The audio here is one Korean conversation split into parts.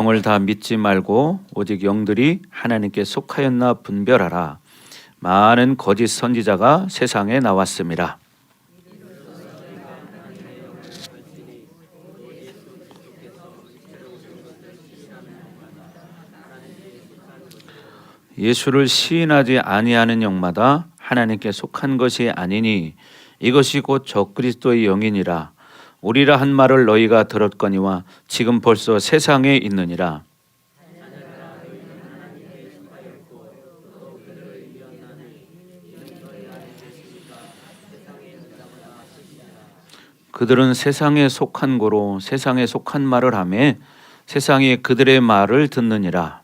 영을 다 믿지 말고 오직 영들이 하나님께 속하였나 분별하라. 많은 거짓 선지자가 세상에 나왔습니다. 예수를 시인하지 아니하는 영마다 하나님께 속한 것이 아니니 이것이 곧 적그리스도의 영이니라. 우리라 한 말을 너희가 들었거니와 지금 벌써 세상에 있느니라. 그들은 세상에 속한 고로 세상에 속한 말을 하며 세상이 그들의 말을 듣느니라.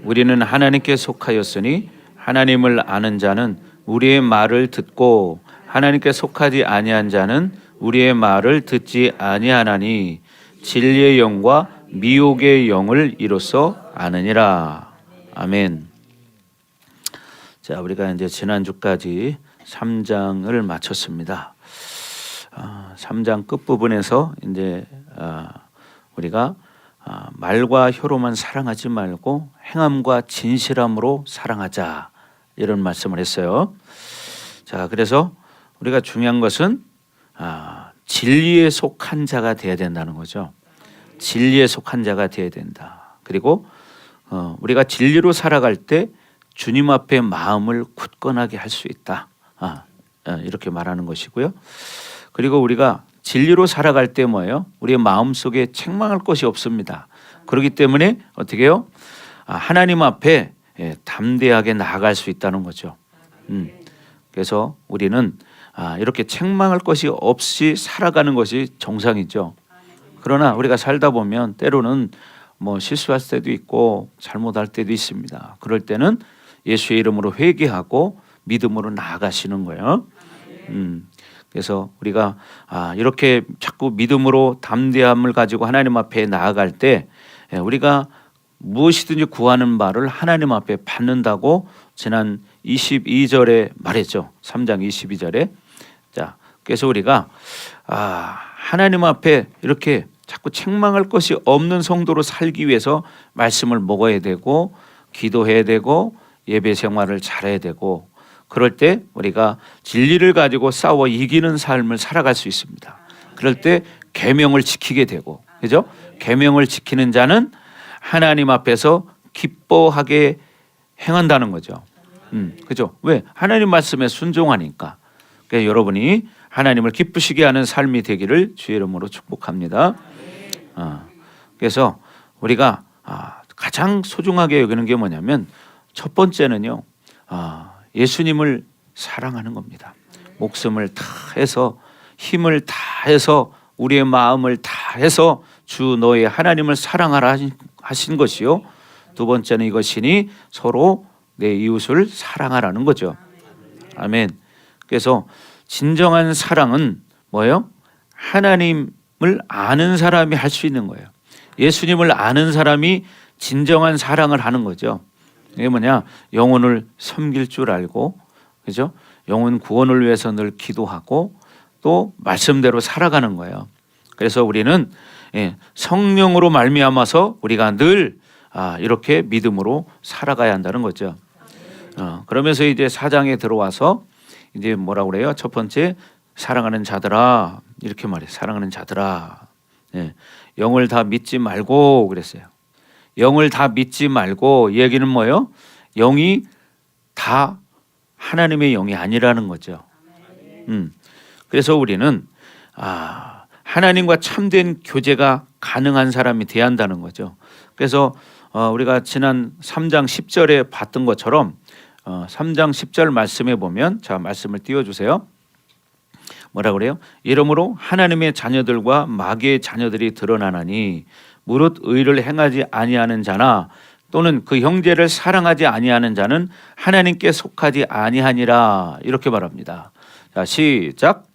우리는 하나님께 속하였으니 하나님을 아는 자는 우리의 말을 듣고 하나님께 속하지 아니한 자는 우리의 말을 듣지 아니하나니 진리의 영과 미혹의 영을 이로써 아느니라. 아멘. 자, 우리가 이제 지난주까지 3장을 마쳤습니다. 3장 끝부분에서 이제 우리가 말과 혀로만 사랑하지 말고 행함과 진실함으로 사랑하자, 이런 말씀을 했어요. 자, 그래서 우리가 중요한 것은 진리에 속한 자가 되어야 된다는 거죠. 진리에 속한 자가 되어야 된다. 그리고 우리가 진리로 살아갈 때 주님 앞에 마음을 굳건하게 할 수 있다. 이렇게 말하는 것이고요. 그리고 우리가 진리로 살아갈 때 뭐예요? 우리의 마음속에 책망할 것이 없습니다. 그렇기 때문에 어떻게 해요? 하나님 앞에 담대하게 나아갈 수 있다는 거죠. 그래서 우리는 이렇게 책망할 것이 없이 살아가는 것이 정상이죠. 그러나 우리가 살다 보면 때로는 뭐 실수할 때도 있고 잘못할 때도 있습니다. 그럴 때는 예수의 이름으로 회개하고 믿음으로 나아가시는 거예요. 그래서 우리가 이렇게 자꾸 믿음으로 담대함을 가지고 하나님 앞에 나아갈 때 우리가 무엇이든지 구하는 바를 하나님 앞에 받는다고 지난 22절에 말했죠. 3장 22절에. 자, 그래서 우리가 하나님 앞에 이렇게 자꾸 책망할 것이 없는 성도로 살기 위해서 말씀을 먹어야 되고 기도해야 되고 예배 생활을 잘해야 되고, 그럴 때 우리가 진리를 가지고 싸워 이기는 삶을 살아갈 수 있습니다. 그럴 때 계명을 지키게 되고, 그죠? 계명을 지키는 자는 하나님 앞에서 기뻐하게 행한다는 거죠. 그죠? 왜? 하나님 말씀에 순종하니까. 그러니까 여러분이 하나님을 기쁘시게 하는 삶이 되기를 주의 이름으로 축복합니다. 그래서 우리가 가장 소중하게 여기는 게 뭐냐면, 첫 번째는요, 예수님을 사랑하는 겁니다. 목숨을 다해서, 힘을 다해서, 우리의 마음을 다해서 주 너의 하나님을 사랑하라 하신 것이요. 두 번째는 이것이니 서로 내 이웃을 사랑하라는 거죠. 아멘. 그래서 진정한 사랑은 뭐예요? 하나님을 아는 사람이 할 수 있는 거예요. 예수님을 아는 사람이 진정한 사랑을 하는 거죠. 이게 뭐냐? 영혼을 섬길 줄 알고, 그죠? 영혼 구원을 위해서 늘 기도하고 또 말씀대로 살아가는 거예요. 그래서 우리는 성령으로 말미암아서 우리가 늘 이렇게 믿음으로 살아가야 한다는 거죠. 그러면서 이제 4장에 들어와서 이제 뭐라고 그래요? 첫 번째, 사랑하는 자들아, 이렇게 말해요. 사랑하는 자들아, 영을 다 믿지 말고 그랬어요. 영을 다 믿지 말고, 이 얘기는 뭐예요? 영이 다 하나님의 영이 아니라는 거죠. 그래서 우리는 하나님과 참된 교제가 가능한 사람이 돼야 한다는 거죠. 그래서 우리가 지난 3장 10절에 봤던 것처럼 3장 10절 말씀에 보면, 자, 말씀을 띄워주세요. 뭐라 그래요? 이러므로 하나님의 자녀들과 마귀의 자녀들이 드러나나니 무릇 의를 행하지 아니하는 자나 또는 그 형제를 사랑하지 아니하는 자는 하나님께 속하지 아니하니라, 이렇게 말합니다. 자, 시작.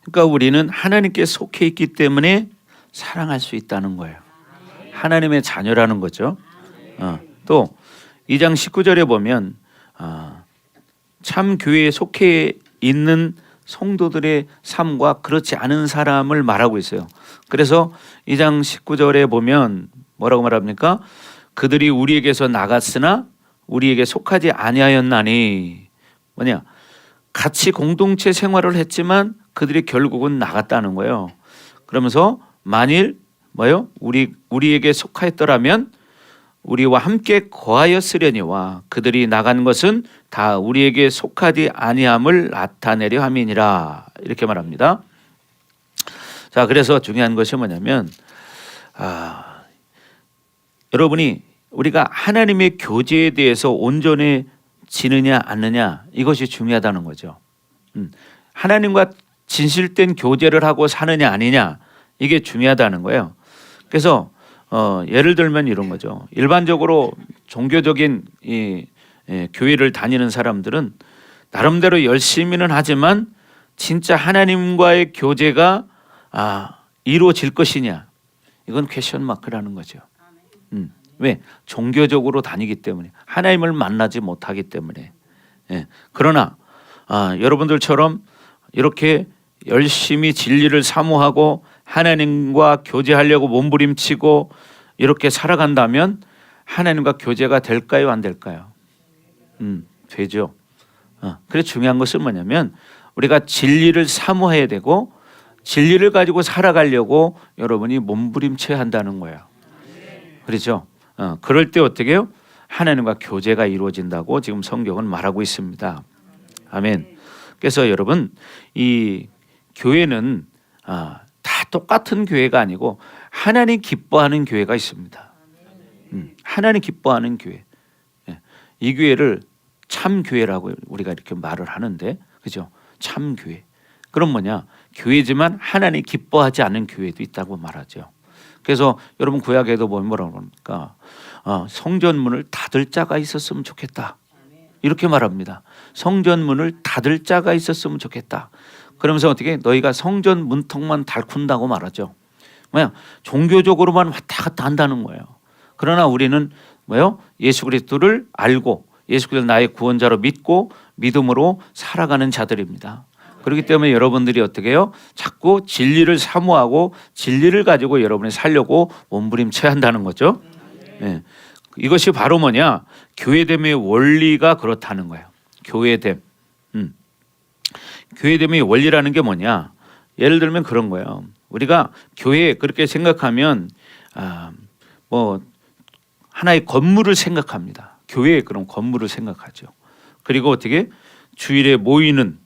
그러니까 우리는 하나님께 속해 있기 때문에 사랑할 수 있다는 거예요. 하나님의 자녀라는 거죠. 또 2장 19절에 보면 참 교회에 속해 있는 성도들의 삶과 그렇지 않은 사람을 말하고 있어요. 그래서 2장 19절에 보면 뭐라고 말합니까? 그들이 우리에게서 나갔으나 우리에게 속하지 아니하였나니, 뭐냐, 같이 공동체 생활을 했지만 그들이 결국은 나갔다는 거예요. 그러면서 만일 우리에게 속하였더라면 우리와 함께 거하였으려니와 그들이 나간 것은 다 우리에게 속하지 아니함을 나타내려 함이니라, 이렇게 말합니다. 자, 그래서 중요한 것이 뭐냐면 여러분이 우리가 하나님의 교제에 대해서 온전해지느냐 않느냐, 이것이 중요하다는 거죠. 하나님과 진실된 교제를 하고 사느냐 아니냐, 이게 중요하다는 거예요. 그래서 예를 들면 이런 거죠. 일반적으로 종교적인 교회를 다니는 사람들은 나름대로 열심히는 하지만 진짜 하나님과의 교제가 이루어질 것이냐, 이건 퀘스천 마크라는 거죠. 왜? 종교적으로 다니기 때문에, 하나님을 만나지 못하기 때문에. 그러나 여러분들처럼 이렇게 열심히 진리를 사모하고 하나님과 교제하려고 몸부림치고 이렇게 살아간다면 하나님과 교제가 될까요, 안 될까요? 되죠. 그래서 중요한 것은 뭐냐면 우리가 진리를 사모해야 되고 진리를 가지고 살아가려고 여러분이 몸부림쳐야 한다는 거예요. 그렇죠? 그럴 때 어떻게 해요? 하나님과 교제가 이루어진다고 지금 성경은 말하고 있습니다. 아멘. 그래서 여러분, 이 교회는 다 똑같은 교회가 아니고 하나님 기뻐하는 교회가 있습니다. 하나님 기뻐하는 교회. 이 교회를 참 교회라고 우리가 이렇게 말을 하는데, 그죠? 참 교회. 그럼 뭐냐? 교회지만 하나님 기뻐하지 않는 교회도 있다고 말하죠. 그래서 여러분 구약에도 보면 뭐라고 합니까? 성전문을 닫을 자가 있었으면 좋겠다, 이렇게 말합니다. 성전문을 닫을 자가 있었으면 좋겠다. 그러면서 어떻게 너희가 성전 문턱만 달군다고 말하죠. 뭐야? 종교적으로만 왔다 갔다 한다는 거예요. 그러나 우리는 예수 그리스도를 알고 예수 그리스도 나의 구원자로 믿고 믿음으로 살아가는 자들입니다. 그렇기 때문에 여러분들이 어떻게 해요? 자꾸 진리를 사모하고 진리를 가지고 여러분이 살려고 몸부림쳐야 한다는 거죠. 이것이 바로 뭐냐? 교회됨의 원리가 그렇다는 거예요. 교회됨. 교회됨의 원리라는 게 뭐냐? 예를 들면 그런 거예요. 우리가 교회 그렇게 생각하면 하나의 건물을 생각합니다. 교회의 그런 건물을 생각하죠. 그리고 어떻게 주일에 모이는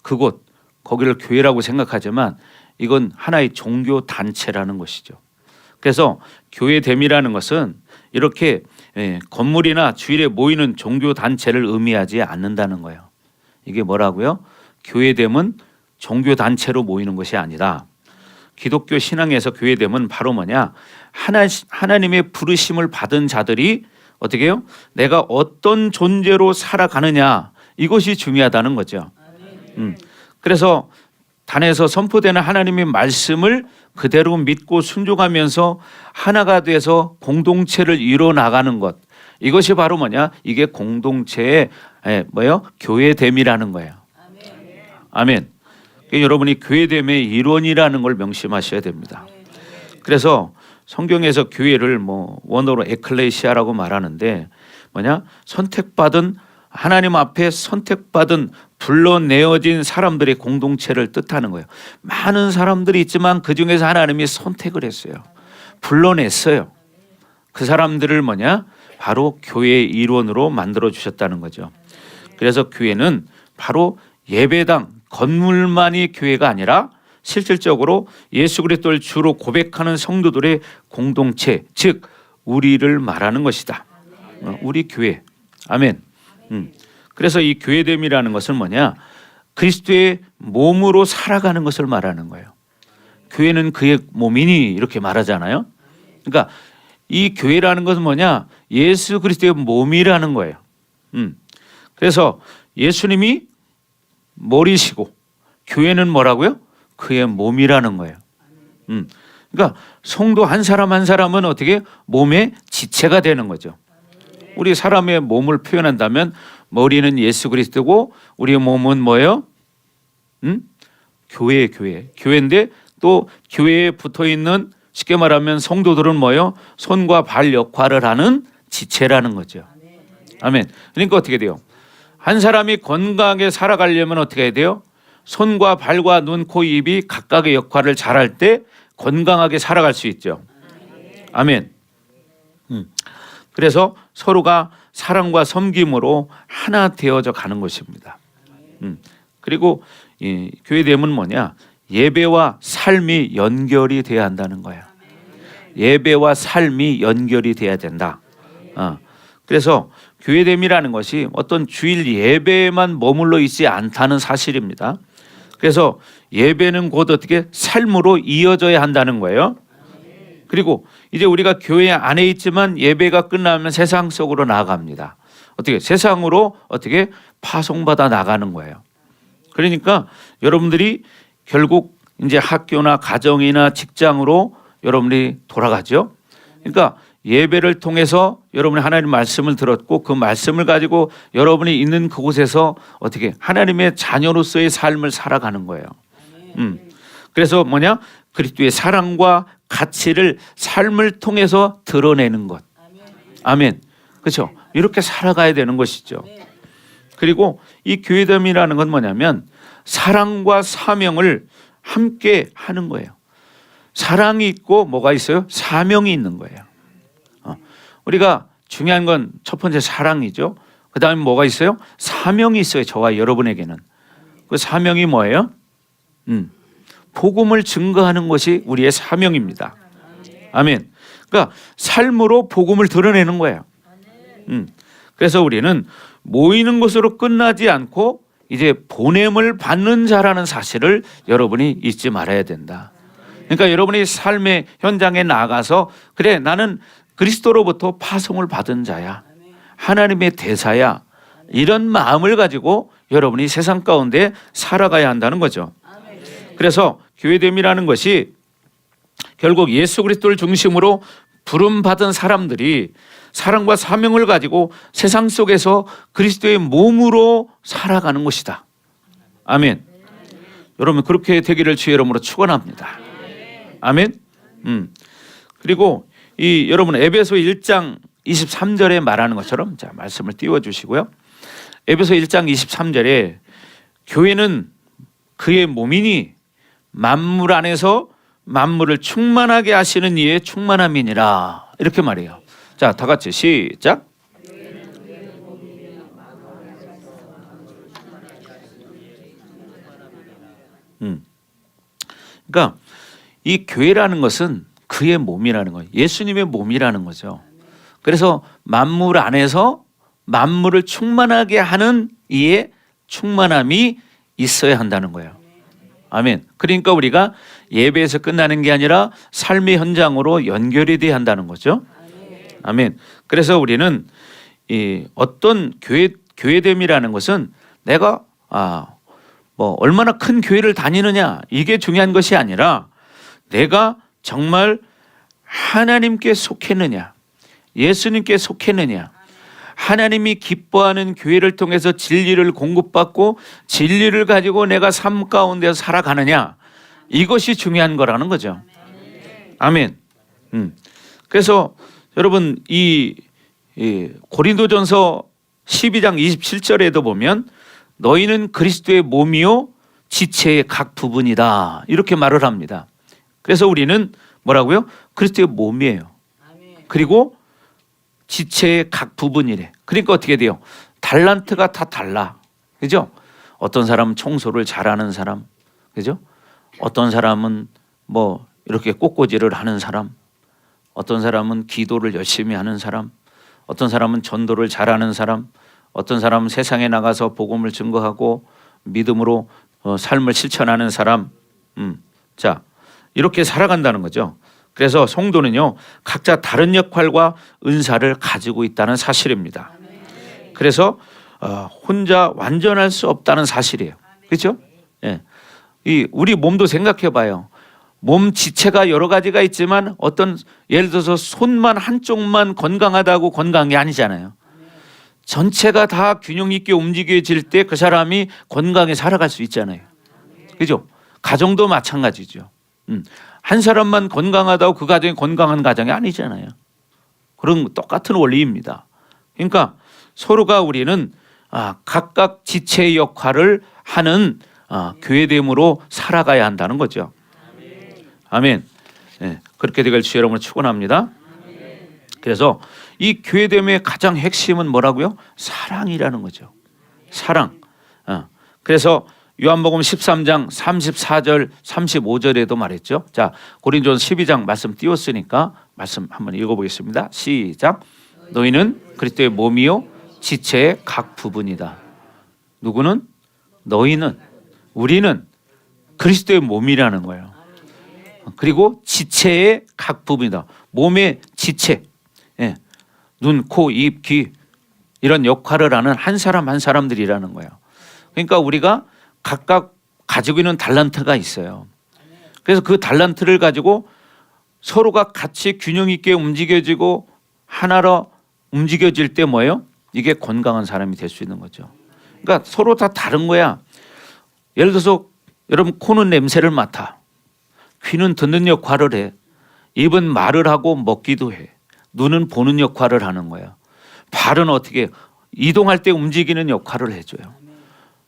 그곳, 거기를 교회라고 생각하지만 이건 하나의 종교 단체라는 것이죠. 그래서 교회됨이라는 것은 이렇게 건물이나 주일에 모이는 종교 단체를 의미하지 않는다는 거예요. 이게 뭐라고요? 교회됨은 종교 단체로 모이는 것이 아니라 기독교 신앙에서 교회됨은 바로 뭐냐? 하나님의 부르심을 받은 자들이 어떻게 해요? 내가 어떤 존재로 살아가느냐, 이것이 중요하다는 거죠. 그래서 단에서 선포되는 하나님의 말씀을 그대로 믿고 순종하면서 하나가 돼서 공동체를 이뤄 나가는 것, 이것이 바로 뭐냐? 이게 공동체의 교회됨이라는 거예요. 아멘. 여러분이 교회됨의 일원이라는 걸 명심하셔야 됩니다. 그래서 성경에서 교회를 원어로 에클레시아라고 말하는데 뭐냐? 선택받은, 하나님 앞에 선택받은 불러내어진 사람들의 공동체를 뜻하는 거예요. 많은 사람들이 있지만 그중에서 하나님이 선택을 했어요. 불러냈어요. 그 사람들을 바로 교회의 일원으로 만들어 주셨다는 거죠. 그래서 교회는 바로 예배당, 건물만이 교회가 아니라 실질적으로 예수 그리스도를 주로 고백하는 성도들의 공동체, 즉 우리를 말하는 것이다. 우리 교회. 아멘. 그래서 이 교회됨이라는 것은 뭐냐? 그리스도의 몸으로 살아가는 것을 말하는 거예요. 교회는 그의 몸이니 이렇게 말하잖아요. 그러니까 이 교회라는 것은 뭐냐? 예수 그리스도의 몸이라는 거예요. 그래서 예수님이 머리시고 교회는 뭐라고요? 그의 몸이라는 거예요. 그러니까 성도 한 사람 한 사람은 어떻게 몸의 지체가 되는 거죠. 우리 사람의 몸을 표현한다면 머리는 예수 그리스도고 우리 몸은 뭐예요? 교회인데 또 교회에 붙어 있는 쉽게 말하면 성도들은 뭐예요? 손과 발 역할을 하는 지체라는 거죠. 아멘. 그러니까 어떻게 돼요? 한 사람이 건강하게 살아가려면 어떻게 해야 돼요? 손과 발과 눈, 코, 입이 각각의 역할을 잘할 때 건강하게 살아갈 수 있죠. 아멘. 그래서 서로가 사랑과 섬김으로 하나 되어져 가는 것입니다. 그리고 이 교회됨은 뭐냐? 예배와 삶이 연결이 돼야 한다는 거예요. 예배와 삶이 연결이 돼야 된다. 그래서 교회됨이라는 것이 어떤 주일 예배에만 머물러 있지 않다는 사실입니다. 그래서 예배는 곧 어떻게 삶으로 이어져야 한다는 거예요. 그리고 이제 우리가 교회 안에 있지만 예배가 끝나면 세상 속으로 나아갑니다. 어떻게 세상으로 어떻게 파송받아 나가는 거예요. 그러니까 여러분들이 결국 이제 학교나 가정이나 직장으로 여러분들이 돌아가죠. 그러니까 예배를 통해서 여러분이 하나님의 말씀을 들었고 그 말씀을 가지고 여러분이 있는 그곳에서 어떻게 하나님의 자녀로서의 삶을 살아가는 거예요. 그래서 뭐냐? 그리스도의 사랑과 가치를 삶을 통해서 드러내는 것. 아멘. 그렇죠? 이렇게 살아가야 되는 것이죠. 그리고 이 교회됨이라는 건 뭐냐면 사랑과 사명을 함께 하는 거예요. 사랑이 있고 뭐가 있어요? 사명이 있는 거예요. 우리가 중요한 건 첫 번째 사랑이죠. 그 다음에 뭐가 있어요? 사명이 있어요. 저와 여러분에게는. 그 사명이 뭐예요? 복음을 증거하는 것이 우리의 사명입니다. 아멘. 그러니까 삶으로 복음을 드러내는 거예요. 그래서 우리는 모이는 것으로 끝나지 않고 이제 보냄을 받는 자라는 사실을 여러분이 잊지 말아야 된다. 그러니까 여러분이 삶의 현장에 나가서 그래 나는 그리스도로부터 파송을 받은 자야. 하나님의 대사야. 이런 마음을 가지고 여러분이 세상 가운데 살아가야 한다는 거죠. 그래서 교회됨이라는 것이 결국 예수 그리스도를 중심으로 부름받은 사람들이 사랑과 사명을 가지고 세상 속에서 그리스도의 몸으로 살아가는 것이다. 아멘. 여러분 그렇게 되기를 주의 이름으로 축원합니다. 아멘. 그리고 이 여러분 에베소 1장 23절에 말하는 것처럼 자 말씀을 띄워 주시고요. 에베소 1장 23절에 교회는 그의 몸이니 만물 안에서 만물을 충만하게 하시는 이의 충만함이니라 이렇게 말해요. 자, 다 같이 시작. 그러니까 이 교회라는 것은 그의 몸이라는 거예요. 예수님의 몸이라는 거죠. 그래서 만물 안에서 만물을 충만하게 하는 이의 충만함이 있어야 한다는 거예요. 아멘. 그러니까 우리가 예배에서 끝나는 게 아니라 삶의 현장으로 연결이 돼야 한다는 거죠. 아멘. 그래서 우리는 이 어떤 교회됨이라는 것은 내가 뭐 얼마나 큰 교회를 다니느냐 이게 중요한 것이 아니라 내가 정말 하나님께 속했느냐, 예수님께 속했느냐, 하나님이 기뻐하는 교회를 통해서 진리를 공급받고 진리를 가지고 내가 삶 가운데서 살아가느냐 이것이 중요한 거라는 거죠. 아멘. 그래서 여러분 이 고린도전서 12장 27절에도 보면 너희는 그리스도의 몸이요 지체의 각 부분이다 이렇게 말을 합니다. 그래서 우리는 뭐라고요? 그리스도의 몸이에요. 그리고 지체의 각 부분이래. 그러니까 어떻게 돼요? 달란트가 다 달라. 그죠? 어떤 사람은 청소를 잘하는 사람. 그죠? 어떤 사람은 뭐 이렇게 꽃꽂이를 하는 사람. 어떤 사람은 기도를 열심히 하는 사람. 어떤 사람은 전도를 잘하는 사람. 어떤 사람은 세상에 나가서 복음을 증거하고 믿음으로 삶을 실천하는 사람. 자, 이렇게 살아간다는 거죠. 그래서 성도는요 각자 다른 역할과 은사를 가지고 있다는 사실입니다. 그래서 혼자 완전할 수 없다는 사실이에요. 그렇죠? 예. 이 우리 몸도 생각해봐요. 몸 지체가 여러 가지가 있지만 어떤 예를 들어서 손만 한쪽만 건강하다고 건강한 게 아니잖아요. 전체가 다 균형 있게 움직여질 때 그 사람이 건강하게 살아갈 수 있잖아요. 그죠? 가정도 마찬가지죠. 한 사람만 건강하다고 그 가정이 건강한 가정이 아니잖아요. 그런 똑같은 원리입니다. 그러니까 서로가 우리는 각각 지체의 역할을 하는 교회됨으로 살아가야 한다는 거죠. 아멘. 네, 그렇게 되길 주 여러분을 축원합니다. 그래서 이 교회됨의 가장 핵심은 뭐라고요? 사랑이라는 거죠. 사랑. 그래서 요한복음 13장 34절 35절에도 말했죠. 자, 고린도전서 12장 말씀 띄웠으니까 말씀 한번 읽어보겠습니다. 시작. 너희는 그리스도의 몸이요 지체의 각 부분이다. 누구는? 너희는, 우리는 그리스도의 몸이라는 거예요. 그리고 지체의 각 부분이다. 몸의 지체, 눈, 코, 입, 귀 이런 역할을 하는 한 사람 한 사람들이라는 거예요. 그러니까 우리가 각각 가지고 있는 달란트가 있어요. 그래서 그 달란트를 가지고 서로가 같이 균형 있게 움직여지고 하나로 움직여질 때 뭐예요? 이게 건강한 사람이 될 수 있는 거죠. 그러니까 서로 다 다른 거야. 예를 들어서 여러분 코는 냄새를 맡아. 귀는 듣는 역할을 해. 입은 말을 하고 먹기도 해. 눈은 보는 역할을 하는 거야. 발은 어떻게 해요? 이동할 때 움직이는 역할을 해줘요.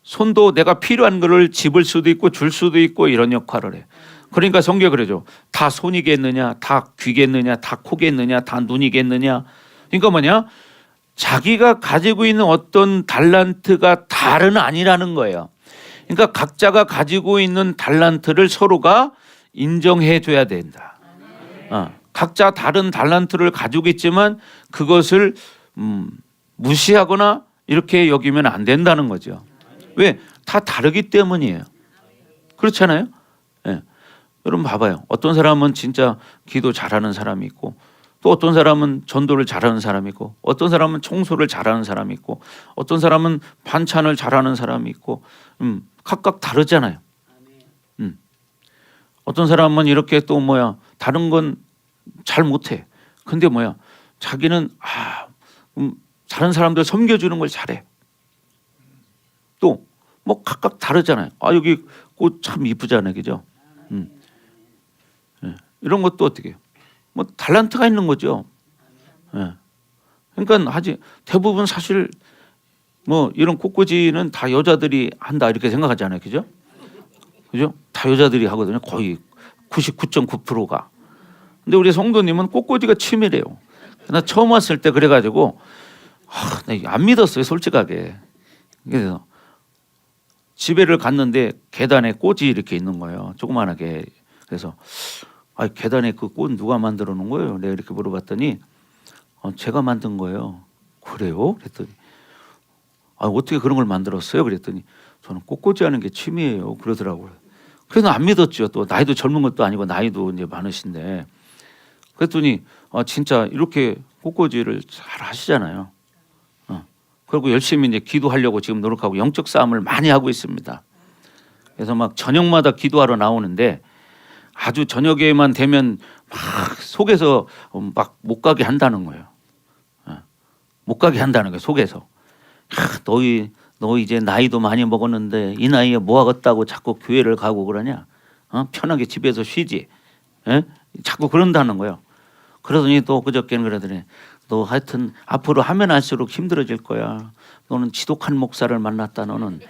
손도 내가 필요한 거를 집을 수도 있고 줄 수도 있고 이런 역할을 해. 그러니까 성경에 그러죠. 다 손이겠느냐, 다 귀겠느냐, 다 코겠느냐, 다 눈이겠느냐. 그러니까 뭐냐? 자기가 가지고 있는 어떤 달란트가 다른 아니라는 거예요. 그러니까 각자가 가지고 있는 달란트를 서로가 인정해 줘야 된다. 각자 다른 달란트를 가지고 있지만 그것을 무시하거나 이렇게 여기면 안 된다는 거죠. 왜? 다 다르기 때문이에요. 그렇잖아요. 네. 여러분 봐봐요. 어떤 사람은 진짜 기도 잘하는 사람이 있고 또 어떤 사람은 전도를 잘하는 사람이 있고 어떤 사람은 청소를 잘하는 사람이 있고 어떤 사람은 반찬을 잘하는 사람이 있고 각각 다르잖아요. 어떤 사람은 이렇게 또 다른 건 잘 못해. 근데 자기는 다른 사람들 섬겨주는 걸 잘해. 또 각각 다르잖아요. 여기 꽃 참 이쁘잖아요, 그죠? 이런 것도 어떻게 해요? 달란트가 있는 거죠. 그러니까 대부분 사실 이런 꽃꽂이는 다 여자들이 한다 이렇게 생각하잖아요, 그죠? 그죠? 다 여자들이 하거든요. 거의 99.9%가. 근데 우리 성도님은 꽃꽂이가 취미래요. 나 처음 왔을 때 그래가지고 나 안 믿었어요, 솔직하게. 그래서 집에를 갔는데 계단에 꽃이 이렇게 있는 거예요, 조그만하게. 그래서 계단에 그 꽃 누가 만들어 놓은 거예요? 내가 이렇게 물어봤더니 제가 만든 거예요. 그래요? 그랬더니 어떻게 그런 걸 만들었어요? 그랬더니 저는 꽃꽂이 하는 게 취미예요. 그러더라고요. 그래서 안 믿었죠. 또 나이도 젊은 것도 아니고 나이도 이제 많으신데. 그랬더니 진짜 이렇게 꽃꽂이를 잘 하시잖아요. 그리고 열심히 이제 기도하려고 지금 노력하고 영적 싸움을 많이 하고 있습니다. 그래서 저녁마다 기도하러 나오는데 아주 저녁에만 되면 속에서 못 가게 한다는 거예요. 못 가게 한다는 거예요, 속에서. 너 이제 나이도 많이 먹었는데 이 나이에 뭐 하겠다고 자꾸 교회를 가고 그러냐? 편하게 집에서 쉬지. 자꾸 그런다는 거예요. 그러더니 또 그저께는 그러더니 너 하여튼 앞으로 하면 할수록 힘들어질 거야. 너는 지독한 목사를 만났다 너는.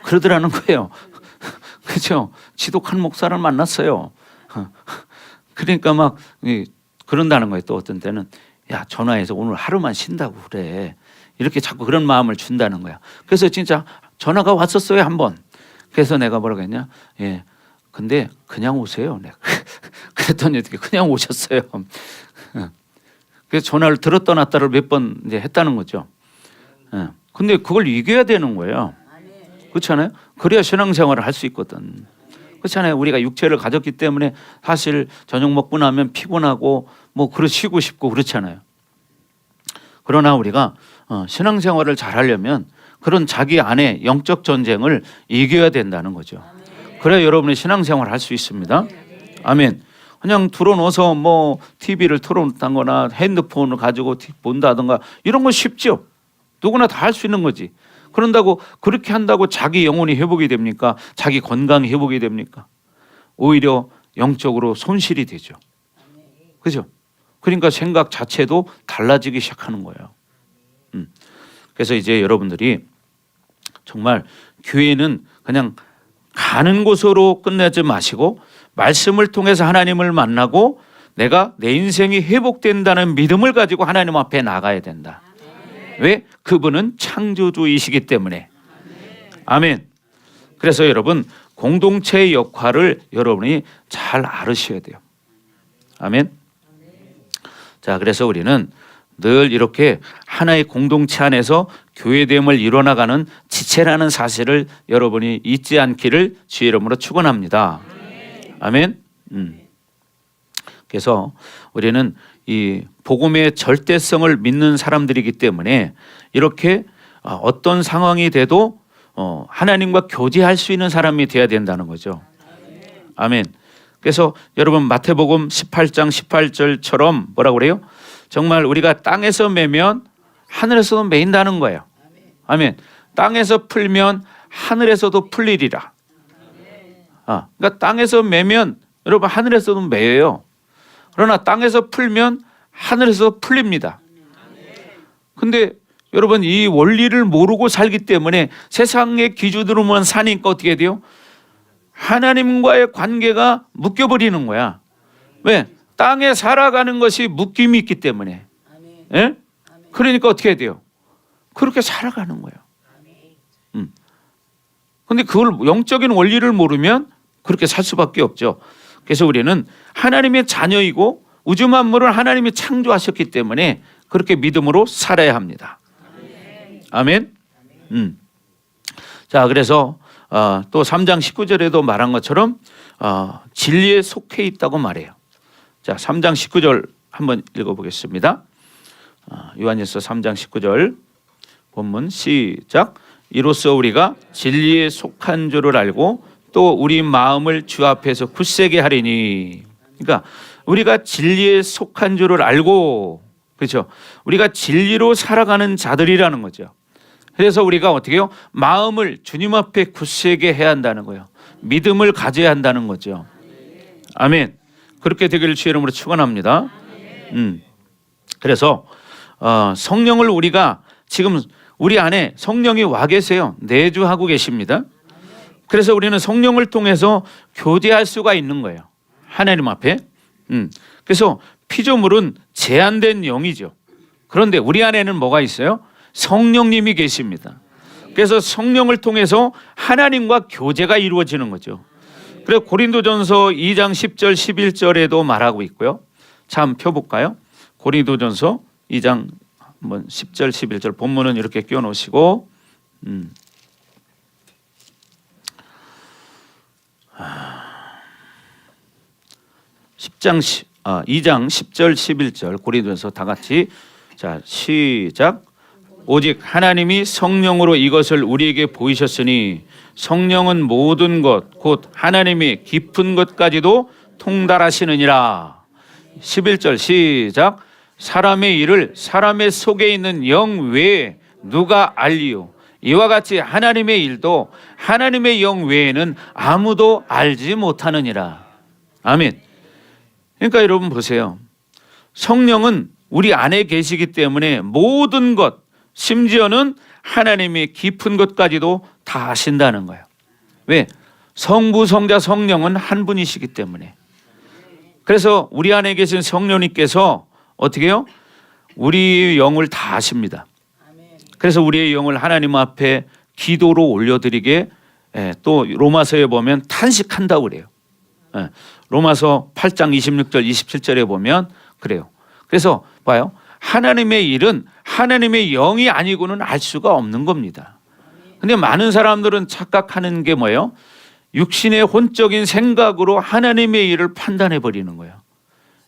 그러더라는 거예요. 그렇죠? 지독한 목사를 만났어요. 그러니까 그런다는 거예요. 또 어떤 때는 야 전화해서 오늘 하루만 쉰다고 그래. 이렇게 자꾸 그런 마음을 준다는 거야. 그래서 진짜 전화가 왔었어요, 한 번. 그래서 내가 뭐라고 했냐? 근데 그냥 오세요. 내가 그랬더니 어떻게 그냥 오셨어요. 그래서 전화를 들었다 놨다를 몇 번 이제 했다는 거죠. 근데 그걸 이겨야 되는 거예요. 그렇잖아요. 그래야 신앙생활을 할 수 있거든. 그렇잖아요. 우리가 육체를 가졌기 때문에 사실 저녁 먹고 나면 피곤하고 쉬고 싶고 그렇잖아요. 그러나 우리가 신앙생활을 잘 하려면 그런 자기 안에 영적 전쟁을 이겨야 된다는 거죠. 그래야 여러분의 신앙생활을 할 수 있습니다. 아멘. 그냥 틀어놓아서 뭐 TV를 틀어놓다거나 핸드폰을 가지고 본다든가 이런 건 쉽죠. 누구나 다 할 수 있는 거지. 그런다고 그렇게 한다고 자기 영혼이 회복이 됩니까? 자기 건강이 회복이 됩니까? 오히려 영적으로 손실이 되죠. 그죠? 그러니까 생각 자체도 달라지기 시작하는 거예요. 그래서 이제 여러분들이 정말 교회는 그냥 가는 곳으로 끝내지 마시고 말씀을 통해서 하나님을 만나고 내가 내 인생이 회복된다는 믿음을 가지고 하나님 앞에 나가야 된다. 왜? 그분은 창조주이시기 때문에. 아멘. 그래서 여러분 공동체의 역할을 여러분이 잘 알으셔야 돼요. 아멘. 자, 그래서 우리는 늘 이렇게 하나의 공동체 안에서 교회됨을 이뤄나가는 지체라는 사실을 여러분이 잊지 않기를 주의 이름으로 축원합니다. 아멘. 그래서 우리는 이 복음의 절대성을 믿는 사람들이기 때문에 이렇게 어떤 상황이 돼도 하나님과 교제할 수 있는 사람이 돼야 된다는 거죠. 아멘. 그래서 여러분 마태복음 18장 18절처럼 뭐라고 그래요? 정말 우리가 땅에서 매면 하늘에서도 매인다는 거예요. 아멘. 땅에서 풀면 하늘에서도 풀리리라. 그러니까 땅에서 매면 여러분 하늘에서도 매여요. 그러나 땅에서 풀면 하늘에서 풀립니다. 근데 여러분 이 원리를 모르고 살기 때문에 세상의 기준으로만 사니까 어떻게 돼요? 하나님과의 관계가 묶여버리는 거야. 왜? 땅에 살아가는 것이 묶임이 있기 때문에. 예? 그러니까 어떻게 돼요? 그렇게 살아가는 거예요. 근데 그걸 영적인 원리를 모르면 그렇게 살 수밖에 없죠. 그래서 우리는 하나님의 자녀이고 우주 만물을 하나님이 창조하셨기 때문에 그렇게 믿음으로 살아야 합니다. 아멘. 자, 그래서 또 3장 19절에도 말한 것처럼 진리에 속해 있다고 말해요. 자, 3장 19절 한번 읽어보겠습니다. 요한일서 3장 19절 본문 시작. 이로써 우리가 진리에 속한 줄을 알고 또 우리 마음을 주 앞에서 굳세게 하리니. 그러니까 우리가 진리에 속한 줄을 알고, 그렇죠? 우리가 진리로 살아가는 자들이라는 거죠. 그래서 우리가 어떻게 해요? 마음을 주님 앞에 굳세게 해야 한다는 거예요. 믿음을 가져야 한다는 거죠. 아멘. 그렇게 되기를 주의 이름으로 축원합니다. 그래서 성령을 우리가 지금 우리 안에 성령이 와 계세요. 내주하고 계십니다. 그래서 우리는 성령을 통해서 교제할 수가 있는 거예요. 하나님 앞에. 그래서 피조물은 제한된 영이죠. 그런데 우리 안에는 뭐가 있어요? 성령님이 계십니다. 그래서 성령을 통해서 하나님과 교제가 이루어지는 거죠. 그래서 고린도전서 2장 10절 11절에도 말하고 있고요. 참 펴볼까요? 고린도전서 2장 10절 11절 본문은 이렇게 끼워놓으시고 2장 10절 11절 고린도전서 다 같이 자 시작. 오직 하나님이 성령으로 이것을 우리에게 보이셨으니 성령은 모든 것 곧 하나님의 깊은 것까지도 통달하시느니라. 11절 시작. 사람의 일을 사람의 속에 있는 영 외에 누가 알리요? 이와 같이 하나님의 일도 하나님의 영 외에는 아무도 알지 못하느니라. 아멘. 그러니까 여러분 보세요. 성령은 우리 안에 계시기 때문에 모든 것, 심지어는 하나님의 깊은 것까지도 다 아신다는 거예요. 왜? 성부, 성자, 성령은 한 분이시기 때문에. 그래서 우리 안에 계신 성령님께서 어떻게 해요? 우리 영을 다 아십니다. 그래서 우리의 영을 하나님 앞에 기도로 올려드리게 또 로마서에 보면 탄식한다고 그래요. 로마서 8장 26절 27절에 보면 그래요. 그래서 봐요. 하나님의 일은 하나님의 영이 아니고는 알 수가 없는 겁니다. 근데 많은 사람들은 착각하는 게 뭐예요? 육신의 혼적인 생각으로 하나님의 일을 판단해 버리는 거예요.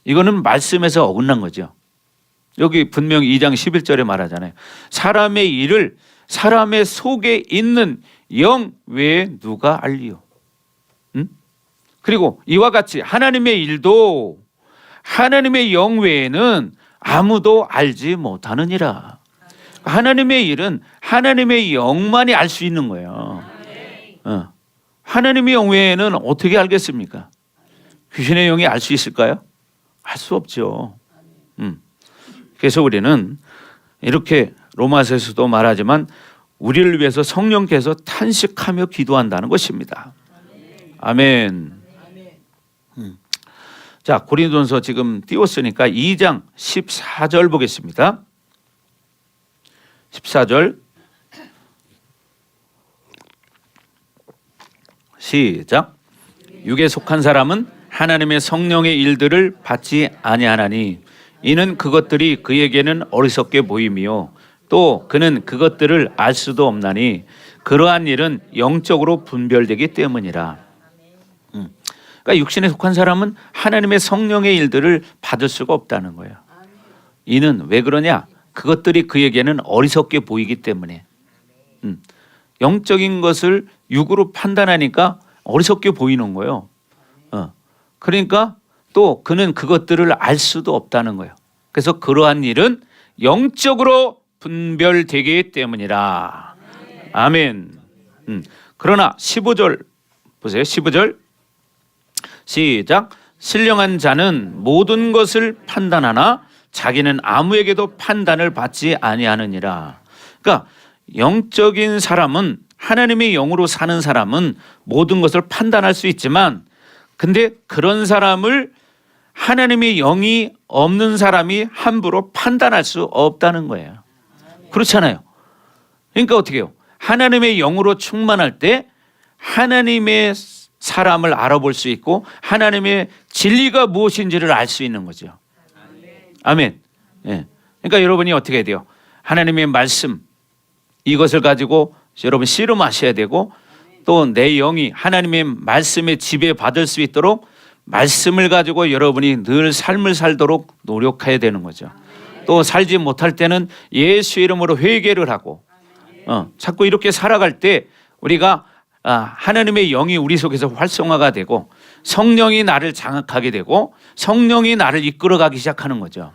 이거는 말씀에서 어긋난 거죠. 여기 분명히 2장 11절에 말하잖아요. 사람의 일을 사람의 속에 있는 영 외에 누가 알리요? 그리고 이와 같이 하나님의 일도 하나님의 영 외에는 아무도 알지 못하느니라. 하나님의 일은 하나님의 영만이 알 수 있는 거예요. 하나님의 영 외에는 어떻게 알겠습니까? 귀신의 영이 알 수 있을까요? 알 수 없죠. 그래서 우리는 이렇게 로마서에서도 말하지만 우리를 위해서 성령께서 탄식하며 기도한다는 것입니다. 아멘. 자, 고린도전서 지금 띄웠으니까 2장 14절 보겠습니다. 14절 시작. 육에 속한 사람은 하나님의 성령의 일들을 받지 아니하나니 이는 그것들이 그에게는 어리석게 보임이요 또 그는 그것들을 알 수도 없나니 그러한 일은 영적으로 분별되기 때문이라. 그러니까 육신에 속한 사람은 하나님의 성령의 일들을 받을 수가 없다는 거예요. 이는 왜 그러냐? 그것들이 그에게는 어리석게 보이기 때문에. 영적인 것을 육으로 판단하니까 어리석게 보이는 거예요. 그러니까 또 그는 그것들을 알 수도 없다는 거예요. 그래서 그러한 일은 영적으로 분별되기 때문이라. 아멘. 그러나 15절 보세요. 15절 시작. 신령한 자는 모든 것을 판단하나 자기는 아무에게도 판단을 받지 아니하느니라. 그러니까 영적인 사람은 하나님의 영으로 사는 사람은 모든 것을 판단할 수 있지만 근데 그런 사람을 하나님의 영이 없는 사람이 함부로 판단할 수 없다는 거예요. 그렇잖아요. 그러니까 어떻게 해요? 하나님의 영으로 충만할 때 하나님의 사람을 알아볼 수 있고 하나님의 진리가 무엇인지를 알 수 있는 거죠. 아멘. 예. 그러니까 여러분이 어떻게 해야 돼요? 하나님의 말씀 이것을 가지고 여러분 씨름하셔야 되고 또 내 영이 하나님의 말씀에 지배받을 수 있도록 말씀을 가지고 여러분이 늘 삶을 살도록 노력해야 되는 거죠. 또 살지 못할 때는 예수 이름으로 회개를 하고 자꾸 이렇게 살아갈 때 우리가 하나님의 영이 우리 속에서 활성화가 되고 성령이 나를 장악하게 되고 성령이 나를 이끌어가기 시작하는 거죠.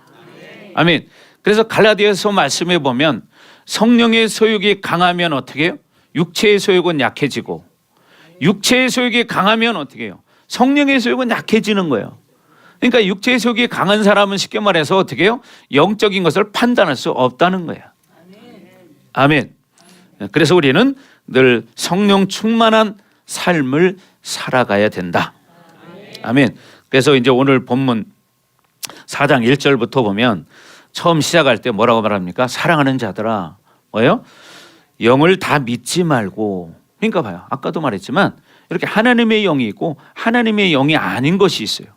아멘. 그래서 갈라디아서 말씀해 보면 성령의 소욕이 강하면 어떻게 해요? 육체의 소욕은 약해지고 육체의 소욕이 강하면 어떻게 해요? 성령의 소욕은 약해지는 거예요. 그러니까 육체의 소욕이 강한 사람은 쉽게 말해서 어떻게 해요? 영적인 것을 판단할 수 없다는 거예요. 아멘. 그래서 우리는 늘 성령 충만한 삶을 살아가야 된다. 아멘. 그래서 이제 오늘 본문 4장 1절부터 보면 처음 시작할 때 뭐라고 말합니까? 사랑하는 자들아, 뭐예요? 영을 다 믿지 말고. 그러니까 봐요. 아까도 말했지만 이렇게 하나님의 영이 있고 하나님의 영이 아닌 것이 있어요.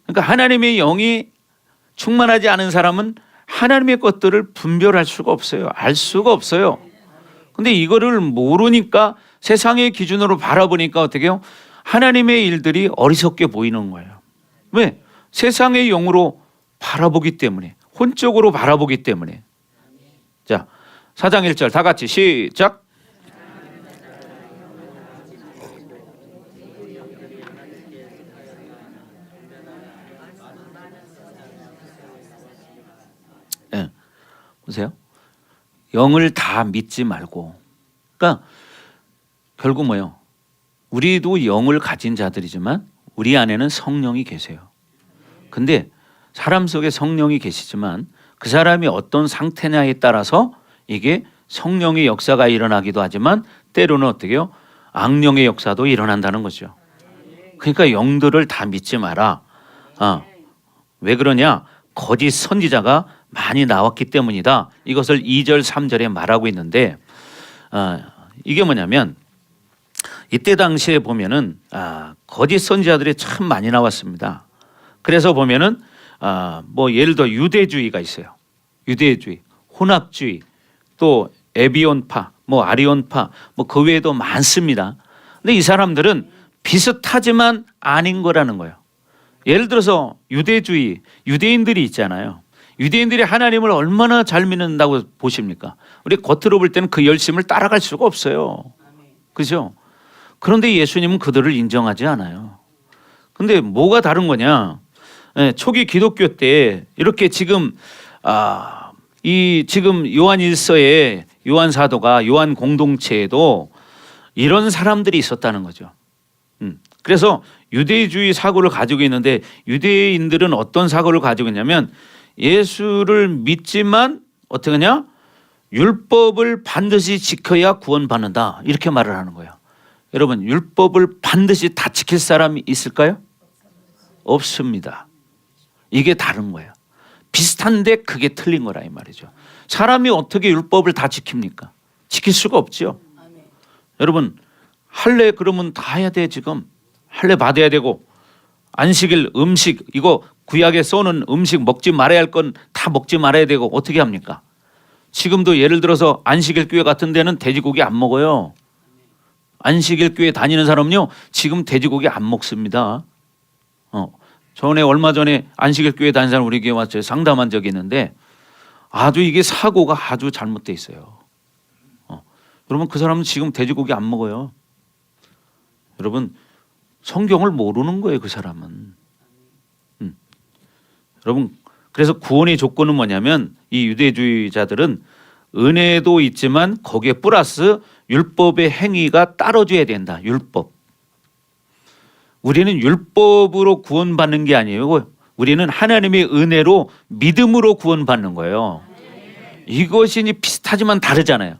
그러니까 하나님의 영이 충만하지 않은 사람은 하나님의 것들을 분별할 수가 없어요. 알 수가 없어요. 근데 이거를 모르니까 세상의 기준으로 바라보니까 어떻게 해요? 하나님의 일들이 어리석게 보이는 거예요. 왜? 세상의 영으로 바라보기 때문에, 혼적으로 바라보기 때문에. 자, 4장 1절 다 같이 시작. 네. 보세요. 영을 다 믿지 말고. 그러니까 결국 뭐예요? 우리도 영을 가진 자들이지만 우리 안에는 성령이 계세요. 근데 사람 속에 성령이 계시지만 그 사람이 어떤 상태냐에 따라서 이게 성령의 역사가 일어나기도 하지만 때로는 어떻게 해요? 악령의 역사도 일어난다는 거죠. 그러니까 영들을 다 믿지 마라. 왜 그러냐? 거짓 선지자가 많이 나왔기 때문이다. 이것을 2절 3절에 말하고 있는데 이게 뭐냐면 이때 당시에 보면은 거짓 선지자들이 참 많이 나왔습니다. 그래서 보면은 뭐 예를 들어 유대주의가 있어요. 유대주의, 혼합주의, 또 에비온파, 뭐 아리온파, 뭐 그 외에도 많습니다. 근데 이 사람들은 비슷하지만 아닌 거라는 거예요. 예를 들어서 유대주의, 유대인들이 있잖아요. 유대인들이 하나님을 얼마나 잘 믿는다고 보십니까? 우리 겉으로 볼 때는 그 열심을 따라갈 수가 없어요. 그죠? 그런데 예수님은 그들을 인정하지 않아요. 근데 뭐가 다른 거냐? 초기 기독교 때 이렇게 지금 이 지금 요한일서에 요한 사도가 요한 공동체에도 이런 사람들이 있었다는 거죠. 그래서 유대주의 사고를 가지고 있는데 유대인들은 어떤 사고를 가지고 있냐면 예수를 믿지만 어떻게 하냐? 율법을 반드시 지켜야 구원받는다 이렇게 말을 하는 거예요. 여러분 율법을 반드시 다 지킬 사람이 있을까요? 없습니다. 이게 다른 거예요. 비슷한데 그게 틀린 거라 이 말이죠. 사람이 어떻게 율법을 다 지킵니까? 지킬 수가 없죠. 여러분 할례 그러면 다 해야 돼. 지금 할례 받아야 되고 안식일 음식 이거 구약에 써놓은 음식 먹지 말아야 할 건 다 먹지 말아야 되고 어떻게 합니까? 지금도 예를 들어서 안식일 교회 같은 데는 돼지고기 안 먹어요. 안식일 교회 다니는 사람은요 지금 돼지고기 안 먹습니다. 전에 얼마 전에 안식일 교회 다니는 사람 우리 교회 와서 상담한 적이 있는데 아주 이게 사고가 아주 잘못돼 있어요. 여러분 그 사람은 지금 돼지고기 안 먹어요. 여러분 성경을 모르는 거예요 그 사람은. 여러분 그래서 구원의 조건은 뭐냐면 이 유대주의자들은 은혜도 있지만 거기에 플러스 율법의 행위가 따라줘야 된다. 율법. 우리는 율법으로 구원받는 게 아니에요. 우리는 하나님의 은혜로 믿음으로 구원받는 거예요. 이것이 비슷하지만 다르잖아요.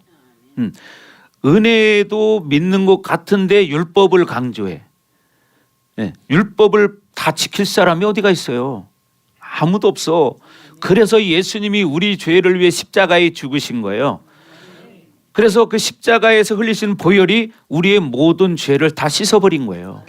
은혜도 믿는 것 같은데 율법을 강조해. 율법을 다 지킬 사람이 어디가 있어요? 아무도 없어. 그래서 예수님이 우리 죄를 위해 십자가에 죽으신 거예요. 그래서 그 십자가에서 흘리신 보혈이 우리의 모든 죄를 다 씻어버린 거예요.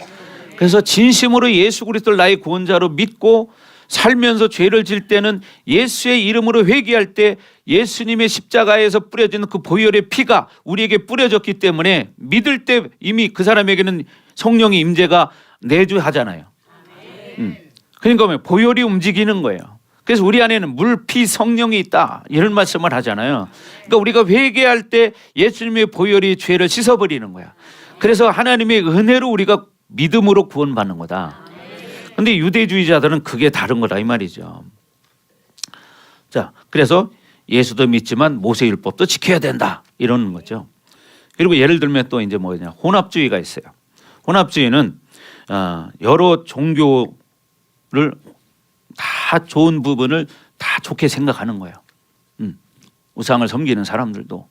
그래서 진심으로 예수 그리스도를 나의 구원자로 믿고 살면서 죄를 질 때는 예수의 이름으로 회개할 때 예수님의 십자가에서 뿌려진 그 보혈의 피가 우리에게 뿌려졌기 때문에 믿을 때 이미 그 사람에게는 성령의 임재가 내주하잖아요. 그러니까 보혈이 움직이는 거예요. 그래서 우리 안에는 물, 피, 성령이 있다 이런 말씀을 하잖아요. 그러니까 우리가 회개할 때 예수님의 보혈이 죄를 씻어버리는 거야. 그래서 하나님의 은혜로 우리가 믿음으로 구원받는 거다. 그런데 유대주의자들은 그게 다른 거다 이 말이죠. 자, 그래서 예수도 믿지만 모세율법도 지켜야 된다 이러는 거죠. 그리고 예를 들면 또 이제 뭐냐 혼합주의가 있어요. 혼합주의는 여러 종교를 다 좋은 부분을 다 좋게 생각하는 거예요. 우상을 섬기는 사람들도.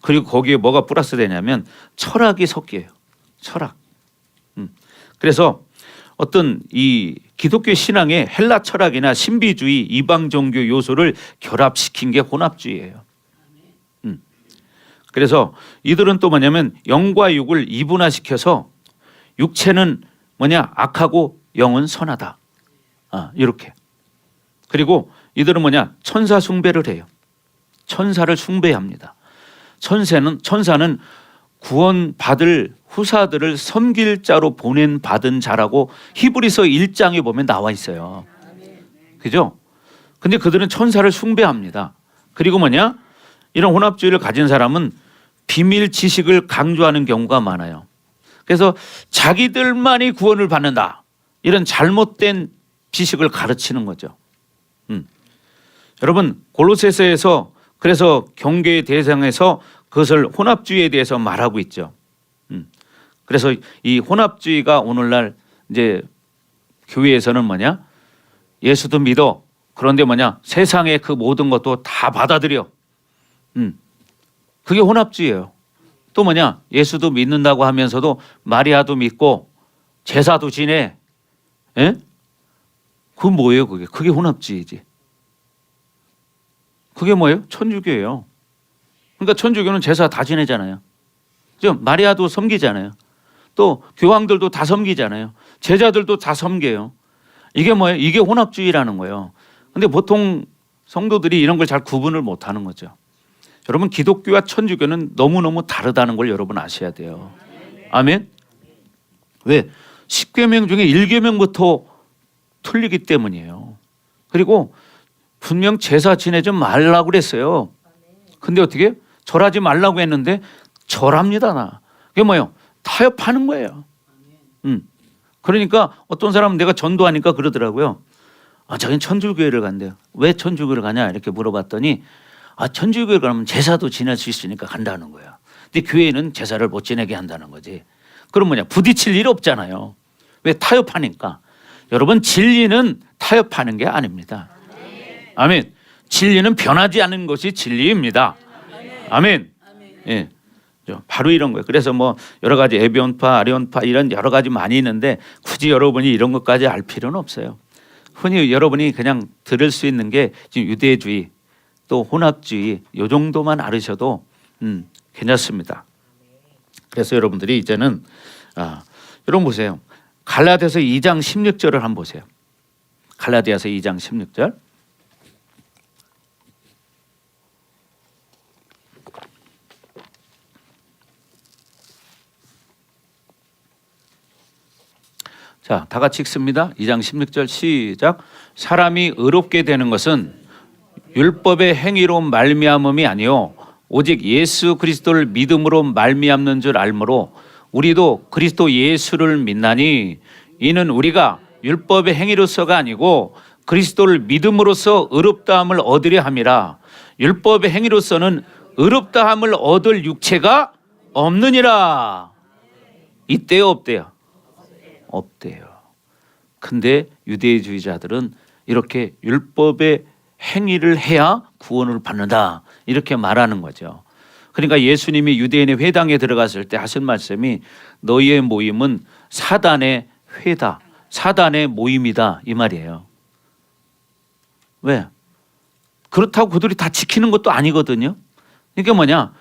그리고 거기에 뭐가 플러스 되냐면 철학이 섞여요. 철학. 그래서 어떤 이 기독교 신앙의 헬라 철학이나 신비주의, 이방 종교 요소를 결합시킨 게 혼합주의예요. 그래서 이들은 또 뭐냐면 영과 육을 이분화시켜서 육체는 뭐냐 악하고 영은 선하다. 이렇게. 그리고 이들은 뭐냐 천사 숭배를 해요. 천사를 숭배합니다. 천사는 구원받을 후사들을 섬길 자로 받은 자라고 히브리서 1장에 보면 나와 있어요. 그죠? 근데 그들은 천사를 숭배합니다. 그리고 뭐냐 이런 혼합주의를 가진 사람은 비밀 지식을 강조하는 경우가 많아요. 그래서 자기들만이 구원을 받는다 이런 잘못된 지식을 가르치는 거죠. 여러분 골로새서에서 그래서 경계의 대상에서 그것을 혼합주의에 대해서 말하고 있죠. 그래서 이 혼합주의가 오늘날 이제 교회에서는 뭐냐 예수도 믿어 그런데 뭐냐 세상의 그 모든 것도 다 받아들여. 그게 혼합주의예요. 또 뭐냐 예수도 믿는다고 하면서도 마리아도 믿고 제사도 지내. 예? 그건 뭐예요 그게? 그게 혼합주의지. 그게 뭐예요? 천주교예요. 그러니까 천주교는 제사 다 지내잖아요. 마리아도 섬기잖아요. 또 교황들도 다 섬기잖아요. 제자들도 다 섬겨요. 이게 뭐예요? 이게 혼합주의라는 거예요. 근데 보통 성도들이 이런 걸 잘 구분을 못하는 거죠. 여러분 기독교와 천주교는 너무너무 다르다는 걸 여러분 아셔야 돼요. 아멘? 왜? 10계명 중에 1계명부터 틀리기 때문이에요. 그리고 분명 제사 지내지 말라고 그랬어요. 근데 어떻게? 절하지 말라고 했는데 절합니다 나. 그게 뭐예요? 타협하는 거예요. 그러니까 어떤 사람은 내가 전도하니까 그러더라고요. 자기는 천주교회를 간대요. 왜 천주교를 가냐 이렇게 물어봤더니 천주교회 가면 제사도 지낼 수 있으니까 간다는 거야. 근데 교회는 제사를 못 지내게 한다는 거지. 그럼 뭐냐, 부딪힐 일 없잖아요. 왜? 타협하니까. 여러분, 진리는 타협하는 게 아닙니다. 아멘. 진리는 변하지 않는 것이 진리입니다. 아멘. 예, 바로 이런 거예요. 그래서 뭐 여러 가지 에비온파, 아리온파 이런 여러 가지 많이 있는데 굳이 여러분이 이런 것까지 알 필요는 없어요. 흔히 여러분이 그냥 들을 수 있는 게 지금 유대주의 또 혼합주의 요 정도만 알으셔도 괜찮습니다. 그래서 여러분들이 이제는 여러분 보세요. 갈라디아서 2장 16절을 한번 보세요. 갈라디아서 2장 16절. 자, 다 같이 읽습니다. 2장 16절 시작. 사람이 의롭게 되는 것은 율법의 행위로 말미암음이 아니요 오직 예수 그리스도를 믿음으로 말미암는 줄 알므로 우리도 그리스도 예수를 믿나니 이는 우리가 율법의 행위로서가 아니고 그리스도를 믿음으로써 의롭다함을 얻으려 함이라. 율법의 행위로서는 의롭다함을 얻을 육체가 없느니라. 있대요, 없대요? 없대요. 근데 유대주의자들은 이렇게 율법의 행위를 해야 구원을 받는다 이렇게 말하는 거죠. 그러니까 예수님이 유대인의 회당에 들어갔을 때 하신 말씀이 너희의 모임은 사단의 회다, 사단의 모임이다 이 말이에요. 왜? 그렇다고 그들이 다 지키는 것도 아니거든요. 그러니까 뭐냐,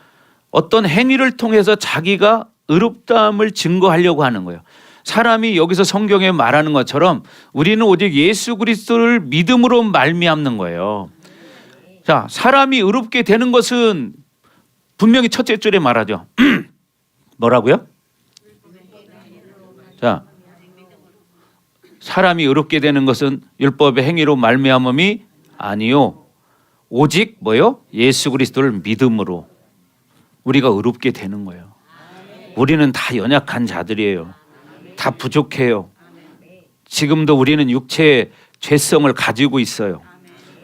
어떤 행위를 통해서 자기가 의롭다함을 증거하려고 하는 거예요. 사람이 여기서 성경에 말하는 것처럼 우리는 오직 예수 그리스도를 믿음으로 말미암는 거예요. 자, 사람이 의롭게 되는 것은 분명히 첫째 줄에 말하죠. 뭐라고요? 자, 사람이 의롭게 되는 것은 율법의 행위로 말미암음이 아니요 오직 뭐요? 예수 그리스도를 믿음으로 우리가 의롭게 되는 거예요. 우리는 다 연약한 자들이에요. 다 부족해요. 지금도 우리는 육체의 죄성을 가지고 있어요.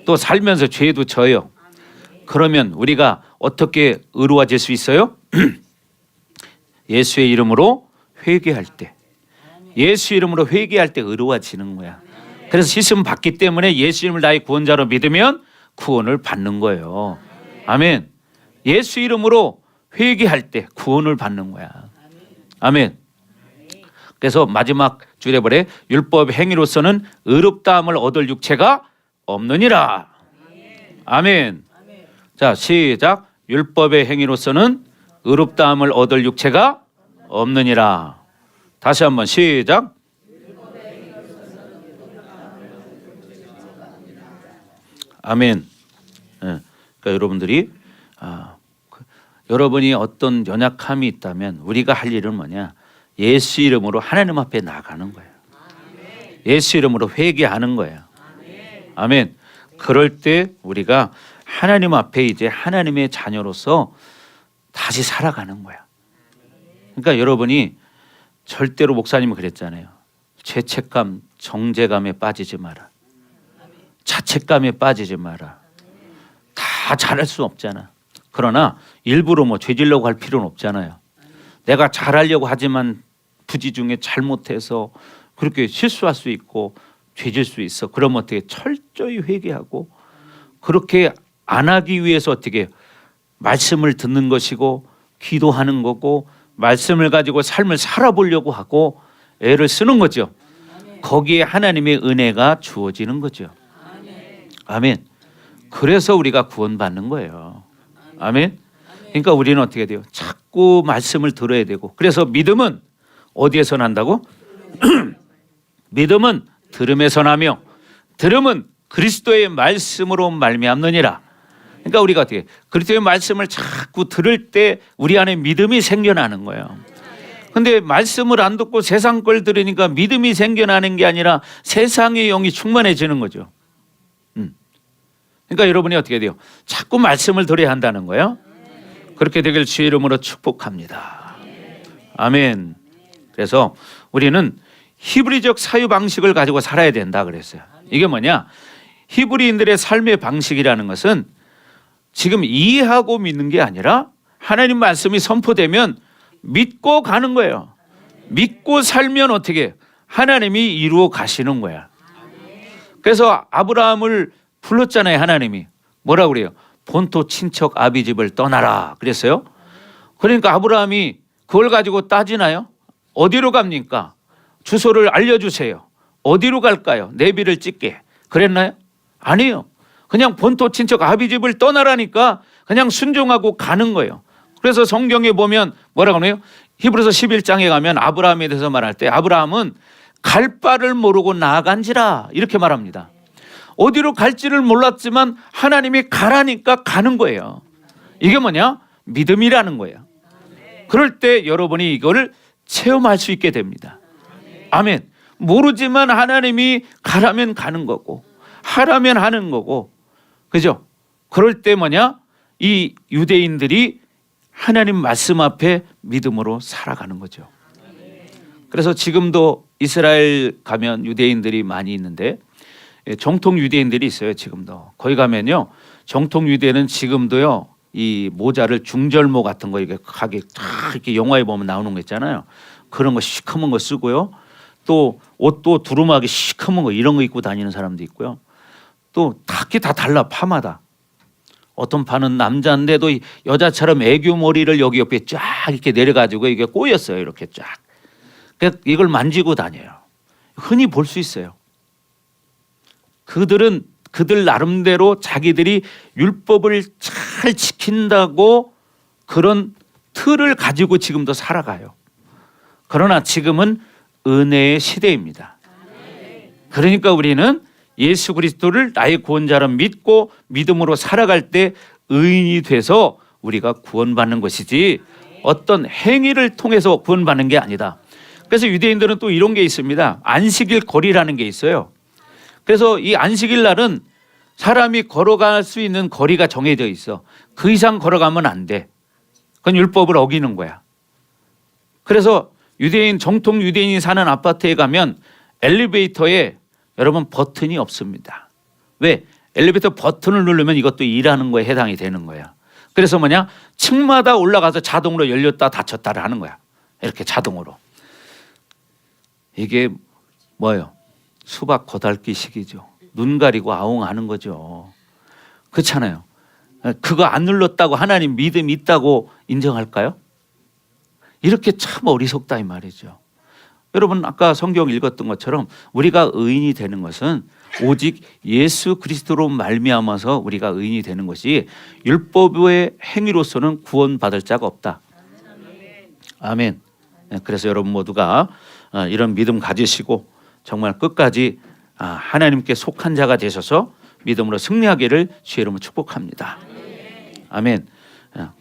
또 살면서 죄도 져요. 그러면 우리가 어떻게 의로워질 수 있어요? 예수의 이름으로 회개할 때, 예수 이름으로 회개할 때 의로워지는 거야. 그래서 씻음 받기 때문에 예수 이름을 나의 구원자로 믿으면 구원을 받는 거예요. 아멘. 예수 이름으로 회개할 때 구원을 받는 거야. 아멘. 그래서 마지막 줄에 보래 율법 행위로서는 의롭다함을 얻을 육체가 없느니라. 아멘. 자, 시작. 율법의 행위로서는 의롭다함을 얻을 육체가 없느니라. 다시 한번 시작. 아멘. 그러니까 여러분들이 여러분이 어떤 연약함이 있다면 우리가 할 일은 뭐냐? 예수 이름으로 하나님 앞에 나가는 거예요. 예수 이름으로 회개하는 거예요. 아멘. 그럴 때 우리가 하나님 앞에 이제 하나님의 자녀로서 다시 살아가는 거야. 그러니까 여러분이 절대로 목사님은 그랬잖아요. 죄책감, 정죄감에 빠지지 마라. 자책감에 빠지지 마라. 다 잘할 수 없잖아. 그러나 일부러 뭐 죄지려고 할 필요는 없잖아요. 내가 잘하려고 하지만 부지 중에 잘못해서 그렇게 실수할 수 있고 죄질 수 있어. 그러면 어떻게 철저히 회개하고 그렇게 안 하기 위해서 어떻게 말씀을 듣는 것이고 기도하는 거고 말씀을 가지고 삶을 살아보려고 하고 애를 쓰는 거죠. 거기에 하나님의 은혜가 주어지는 거죠. 아멘. 그래서 우리가 구원받는 거예요. 아멘. 그러니까 우리는 어떻게 돼요? 자꾸 말씀을 들어야 되고 그래서 믿음은 어디에서 난다고? 믿음은 들음에서 나며 들음은 그리스도의 말씀으로 말미암느니라. 그러니까 우리가 어떻게 그리스도의 말씀을 자꾸 들을 때 우리 안에 믿음이 생겨나는 거예요. 근데 말씀을 안 듣고 세상 걸 들으니까 믿음이 생겨나는 게 아니라 세상의 영이 충만해지는 거죠. 그러니까 여러분이 어떻게 돼요? 자꾸 말씀을 들어야 한다는 거예요. 그렇게 되길 주의 이름으로 축복합니다. 아멘. 그래서 우리는 히브리적 사유 방식을 가지고 살아야 된다 그랬어요. 이게 뭐냐? 히브리인들의 삶의 방식이라는 것은 지금 이해하고 믿는 게 아니라 하나님 말씀이 선포되면 믿고 가는 거예요. 믿고 살면 어떻게? 하나님이 이루어 가시는 거야. 그래서 아브라함을 불렀잖아요. 하나님이 뭐라고 그래요? 본토 친척 아비 집을 떠나라 그랬어요. 그러니까 아브라함이 그걸 가지고 따지나요? 어디로 갑니까? 주소를 알려주세요. 어디로 갈까요? 내비를 찍게 그랬나요? 아니에요. 그냥 본토 친척 아비 집을 떠나라니까 그냥 순종하고 가는 거예요. 그래서 성경에 보면 뭐라고 하나요? 히브리서 11장에 가면 아브라함에 대해서 말할 때 아브라함은 갈 바를 모르고 나아간지라 이렇게 말합니다. 어디로 갈지를 몰랐지만 하나님이 가라니까 가는 거예요. 이게 뭐냐? 믿음이라는 거예요. 그럴 때 여러분이 이거를 체험할 수 있게 됩니다. 아멘. 모르지만 하나님이 가라면 가는 거고 하라면 하는 거고, 그죠? 그럴 때 뭐냐? 이 유대인들이 하나님 말씀 앞에 믿음으로 살아가는 거죠. 그래서 지금도 이스라엘 가면 유대인들이 많이 있는데 정통 유대인들이 있어요. 지금도 거기 가면요, 정통 유대는 지금도요 이 모자를 중절모 같은 거 이렇게 가게 탁 이렇게 영화에 보면 나오는 거 있잖아요. 그런 거 시커먼 거 쓰고요. 또 옷도 두루마기 시커먼 거 이런 거 입고 다니는 사람도 있고요. 또 각기 다 달라 파마다. 어떤 파는 남자인데도 여자처럼 애교 머리를 여기 옆에 쫙 이렇게 내려가지고 이게 꼬였어요. 이렇게 쫙. 그러니까 이걸 만지고 다녀요. 흔히 볼 수 있어요. 그들 나름대로 자기들이 율법을 잘 지킨다고 그런 틀을 가지고 지금도 살아가요. 그러나 지금은 은혜의 시대입니다. 그러니까 우리는 예수 그리스도를 나의 구원자로 믿고 믿음으로 살아갈 때 의인이 돼서 우리가 구원받는 것이지 어떤 행위를 통해서 구원받는 게 아니다. 그래서 유대인들은 또 이런 게 있습니다. 안식일 거리라는 게 있어요. 그래서 이 안식일 날은 사람이 걸어갈 수 있는 거리가 정해져 있어. 그 이상 걸어가면 안 돼. 그건 율법을 어기는 거야. 그래서 정통 유대인이 사는 아파트에 가면 엘리베이터에 여러분 버튼이 없습니다. 왜? 엘리베이터 버튼을 누르면 이것도 일하는 거에 해당이 되는 거야. 그래서 뭐냐? 층마다 올라가서 자동으로 열렸다 닫혔다를 하는 거야. 이렇게 자동으로. 이게 뭐예요? 수박 거달기 식이죠. 눈 가리고 아웅하는 거죠. 그렇잖아요. 그거 안 눌렀다고 하나님 믿음이 있다고 인정할까요? 이렇게 참 어리석다 이 말이죠. 여러분 아까 성경 읽었던 것처럼 우리가 의인이 되는 것은 오직 예수 그리스도로 말미암아서 우리가 의인이 되는 것이 율법의 행위로서는 구원받을 자가 없다. 아멘. 그래서 여러분 모두가 이런 믿음 가지시고 정말 끝까지 하나님께 속한 자가 되셔서 믿음으로 승리하기를 주의 이름으로 축복합니다. 아멘.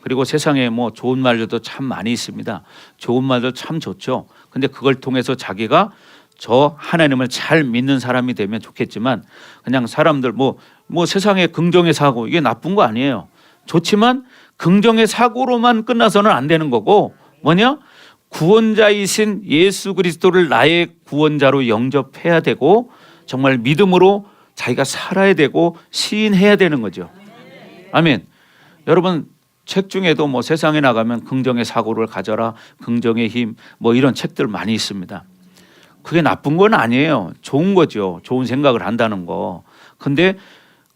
그리고 세상에 뭐 좋은 말들도 참 많이 있습니다. 좋은 말도 참 좋죠. 근데 그걸 통해서 자기가 저 하나님을 잘 믿는 사람이 되면 좋겠지만 그냥 사람들 뭐 세상에 긍정의 사고 이게 나쁜 거 아니에요. 좋지만 긍정의 사고로만 끝나서는 안 되는 거고 뭐냐? 구원자이신 예수 그리스도를 나의 구원자로 영접해야 되고 정말 믿음으로 자기가 살아야 되고 시인해야 되는 거죠. 아멘. 여러분 책 중에도 뭐 세상에 나가면 긍정의 사고를 가져라, 긍정의 힘 뭐 이런 책들 많이 있습니다. 그게 나쁜 건 아니에요. 좋은 거죠. 좋은 생각을 한다는 거. 근데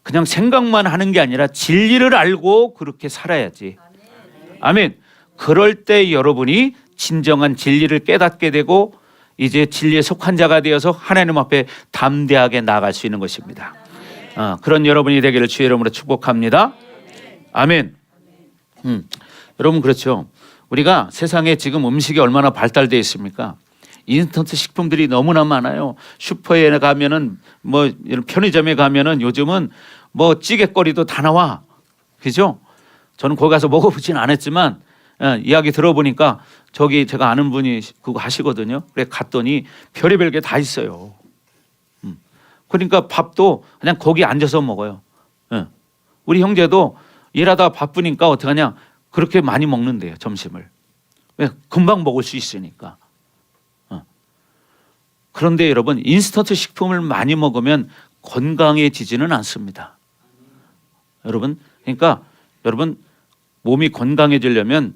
그냥 생각만 하는 게 아니라 진리를 알고 그렇게 살아야지. 아멘. 그럴 때 여러분이 진정한 진리를 깨닫게 되고 이제 진리에 속한 자가 되어서 하나님 앞에 담대하게 나아갈 수 있는 것입니다. 그런 여러분이 되기를 주의 이름으로 축복합니다. 아멘. 여러분 그렇죠. 우리가 세상에 지금 음식이 얼마나 발달되어 있습니까? 인스턴트 식품들이 너무나 많아요. 슈퍼에 가면은 뭐 이런 편의점에 가면은 요즘은 뭐 찌개거리도 다 나와. 그죠? 저는 거기 가서 먹어보진 않았지만 이야기 들어보니까 저기 제가 아는 분이 그거 하시거든요. 그래 갔더니 별의별 게 다 있어요. 그러니까 밥도 그냥 거기 앉아서 먹어요. 우리 형제도 일하다 바쁘니까 어떡하냐 그렇게 많이 먹는데요. 점심을. 왜? 금방 먹을 수 있으니까. 그런데 여러분, 인스턴트 식품을 많이 먹으면 건강해지지는 않습니다. 여러분, 그러니까 여러분, 몸이 건강해지려면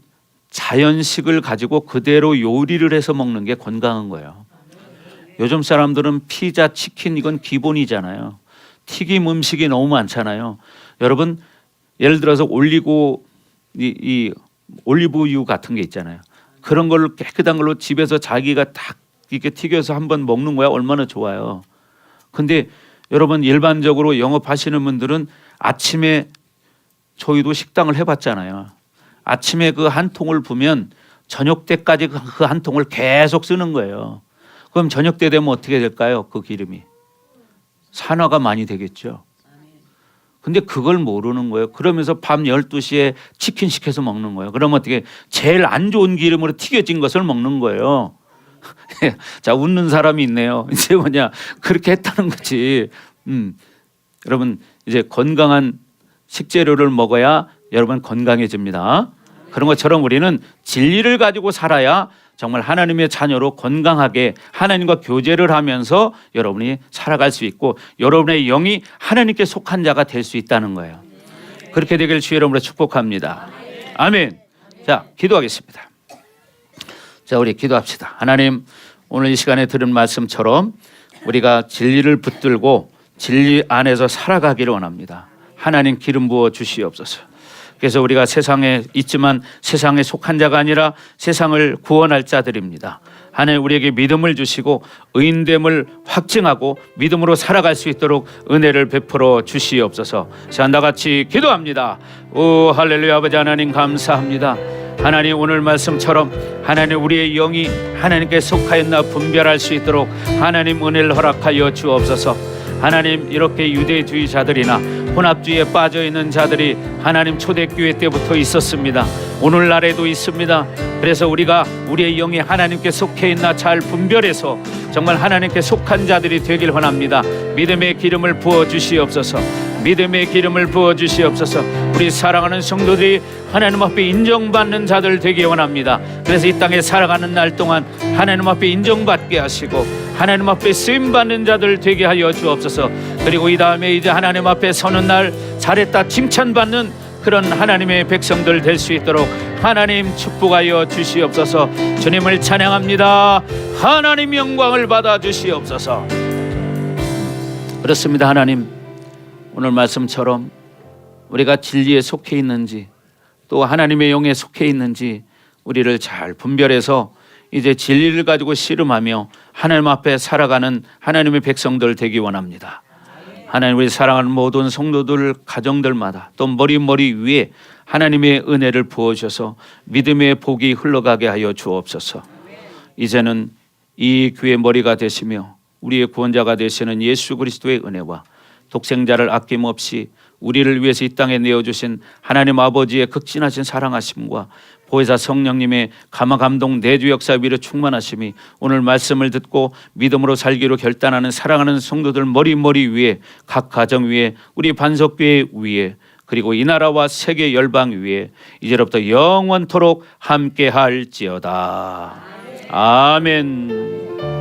자연식을 가지고 그대로 요리를 해서 먹는 게 건강한 거예요. 요즘 사람들은 피자, 치킨 이건 기본이잖아요. 튀김 음식이 너무 많잖아요. 여러분, 예를 들어서 이 올리브유 같은 게 있잖아요. 그런 걸 깨끗한 걸로 집에서 자기가 딱 이렇게 튀겨서 한번 먹는 거야. 얼마나 좋아요. 근데 여러분, 일반적으로 영업하시는 분들은 아침에, 저희도 식당을 해봤잖아요. 아침에 그 한 통을 부면 저녁 때까지 그 한 통을 계속 쓰는 거예요. 그럼 저녁 때 되면 어떻게 될까요? 그 기름이 산화가 많이 되겠죠. 근데 그걸 모르는 거예요. 그러면서 밤 12시에 치킨 시켜서 먹는 거예요. 그러면 어떻게, 제일 안 좋은 기름으로 튀겨진 것을 먹는 거예요. 자, 웃는 사람이 있네요. 이제 뭐냐, 그렇게 했다는 거지. 여러분, 이제 건강한 식재료를 먹어야 여러분 건강해집니다. 그런 것처럼 우리는 진리를 가지고 살아야 정말 하나님의 자녀로 건강하게 하나님과 교제를 하면서 여러분이 살아갈 수 있고 여러분의 영이 하나님께 속한 자가 될 수 있다는 거예요. 그렇게 되길 주의 이름으로 축복합니다. 아멘. 자, 기도하겠습니다. 자, 우리 기도합시다. 하나님, 오늘 이 시간에 들은 말씀처럼 우리가 진리를 붙들고 진리 안에서 살아가기를 원합니다. 하나님, 기름 부어 주시옵소서. 그래서 우리가 세상에 있지만 세상에 속한 자가 아니라 세상을 구원할 자들입니다. 하나님, 우리에게 믿음을 주시고 의인됨을 확증하고 믿음으로 살아갈 수 있도록 은혜를 베풀어 주시옵소서. 자, 나같이 기도합니다. 오 할렐루야. 아버지 하나님, 감사합니다. 하나님, 오늘 말씀처럼 하나님, 우리의 영이 하나님께 속하였나 분별할 수 있도록 하나님 은혜를 허락하여 주옵소서. 하나님, 이렇게 유대주의자들이나 혼합주의에 빠져있는 자들이 하나님 초대교회 때부터 있었습니다. 오늘날에도 있습니다. 그래서 우리가 우리의 영이 하나님께 속해 있나 잘 분별해서 정말 하나님께 속한 자들이 되길 원합니다. 믿음의 기름을 부어주시옵소서. 믿음의 기름을 부어주시옵소서. 우리 사랑하는 성도들이 하나님 앞에 인정받는 자들 되기 원합니다. 그래서 이 땅에 살아가는 날 동안 하나님 앞에 인정받게 하시고 하나님 앞에 쓰임받는 자들 되게 하여 주옵소서. 그리고 이 다음에 이제 하나님 앞에 서는 날 잘했다 칭찬받는 그런 하나님의 백성들 될 수 있도록 하나님 축복하여 주시옵소서. 주님을 찬양합니다. 하나님 영광을 받아 주시옵소서. 그렇습니다. 하나님, 오늘 말씀처럼 우리가 진리에 속해 있는지 또 하나님의 영에 속해 있는지 우리를 잘 분별해서 이제 진리를 가지고 씨름하며 하나님 앞에 살아가는 하나님의 백성들 되기 원합니다. 하나님, 우리 사랑하는 모든 성도들 가정들마다 또 머리 위에 하나님의 은혜를 부어주셔서 믿음의 복이 흘러가게 하여 주옵소서. 이제는 이 교회의 머리가 되시며 우리의 구원자가 되시는 예수 그리스도의 은혜와 독생자를 아낌없이 우리를 위해서 이 땅에 내어주신 하나님 아버지의 극진하신 사랑하심과 보혜사 성령님의 감화 감동 내주 역사 위로 충만하심이 오늘 말씀을 듣고 믿음으로 살기로 결단하는 사랑하는 성도들 머리 위에, 각 가정 위에, 우리 반석교회 위에, 그리고 이 나라와 세계 열방 위에 이제로부터 영원토록 함께할지어다. 아멘.